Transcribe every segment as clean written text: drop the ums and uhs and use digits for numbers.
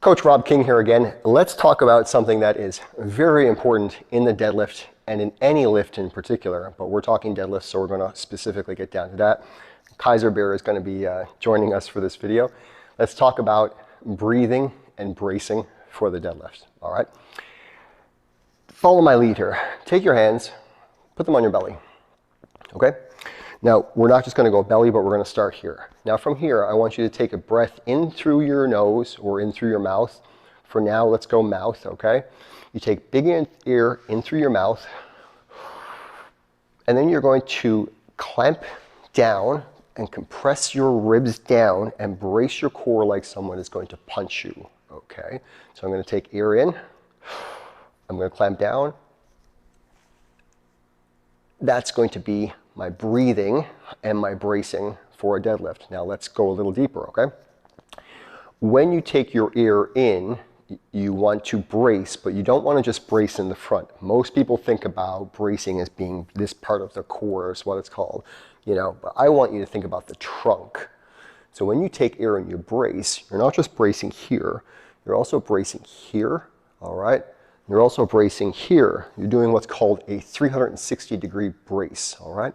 Coach Rob King here again. Let's talk about something that is very important in the deadlift and in any lift in particular, but we're talking deadlift, so we're going to specifically get down to that. Kaiser Bear is going to be joining us for this video. Let's talk about breathing and bracing for the deadlift. All right. Follow my lead here. Take your hands, put them on your belly. Okay. Now, we're not just going to go belly, but we're going to start here. Now, from here, I want you to take a breath in through your nose or in through your mouth. For now, let's go mouth, okay? You take big air in through your mouth, and then you're going to clamp down and compress your ribs down and brace your core like someone is going to punch you, okay? So I'm going to take air in. I'm going to clamp down. That's going to be my breathing and my bracing for a deadlift. Now let's go a little deeper, okay? When you take your air in, you want to brace, but you don't want to just brace in the front. Most people think about bracing as being this part of the core, is what it's called, you know, but I want you to think about the trunk. So when you take air and you brace, you're not just bracing here, you're also bracing here, all right? You're also bracing here. You're doing what's called a 360-degree brace, all right?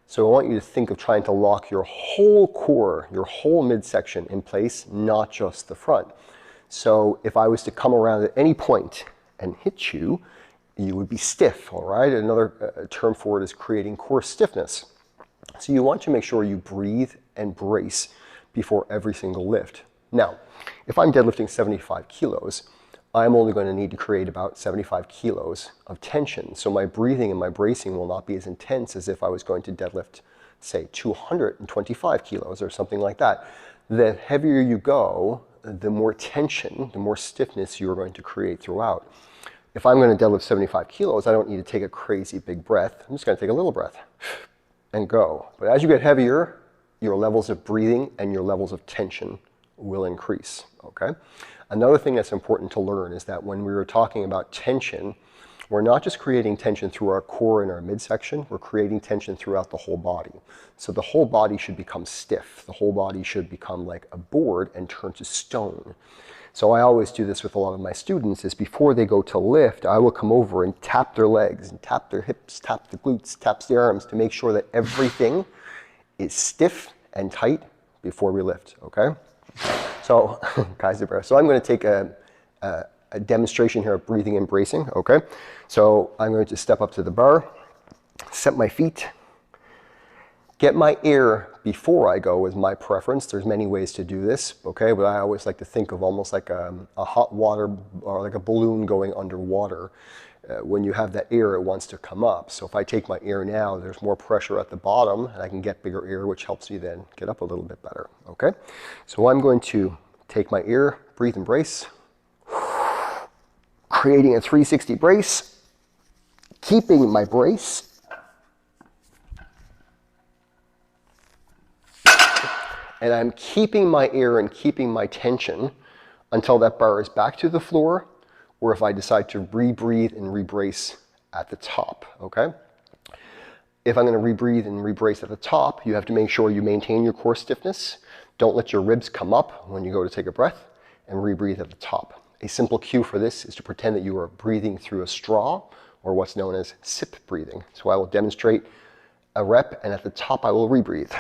So I want you to think of trying to lock your whole core, your whole midsection in place, not just the front. So if I was to come around at any point and hit you, you would be stiff, all right? Another term for it is creating core stiffness. So you want to make sure you breathe and brace before every single lift. Now, if I'm deadlifting 75 kilos, I'm only going to need to create about 75 kilos of tension. So my breathing and my bracing will not be as intense as if I was going to deadlift, say, 225 kilos or something like that. The heavier you go, the more tension, the more stiffness you're going to create throughout. If I'm going to deadlift 75 kilos, I don't need to take a crazy big breath. I'm just going to take a little breath and go. But as you get heavier, your levels of breathing and your levels of tension will increase, okay? Another thing that's important to learn is that when we were talking about tension, we're not just creating tension through our core and our midsection, we're creating tension throughout the whole body. So the whole body should become stiff. The whole body should become like a board and turn to stone. So I always do this with a lot of my students, is before they go to lift, I will come over and tap their legs and tap their hips, tap the glutes, tap the arms to make sure that everything is stiff and tight before we lift, okay? So, Kaiser Bear. So I'm going to take a demonstration here of breathing and bracing, okay? So I'm going to step up to the bar, set my feet, get my air before I go is my preference. There's many ways to do this, okay? But I always like to think of almost like a hot water or like a balloon going underwater. When you have that air, it wants to come up. So if I take my air now, there's more pressure at the bottom and I can get bigger air, which helps me then get up a little bit better, okay? So I'm going to take my air, breathe and brace, creating a 360 brace, keeping my brace, and I'm keeping my air and keeping my tension until that bar is back to the floor, or if I decide to rebreathe and rebrace at the top, okay? If I'm going to rebreathe and rebrace at the top, you have to make sure you maintain your core stiffness. Don't let your ribs come up when you go to take a breath, and rebreathe at the top. A simple cue for this is to pretend that you are breathing through a straw, or what's known as sip breathing. So I will demonstrate a rep, and at the top I will rebreathe.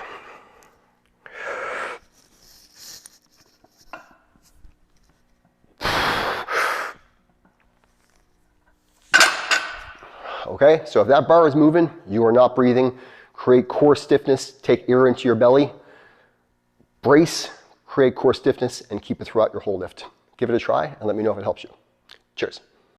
Okay, so if that bar is moving, you are not breathing. Create core stiffness, take air into your belly, brace, create core stiffness, and keep it throughout your whole lift. Give it a try and let me know if it helps you. Cheers.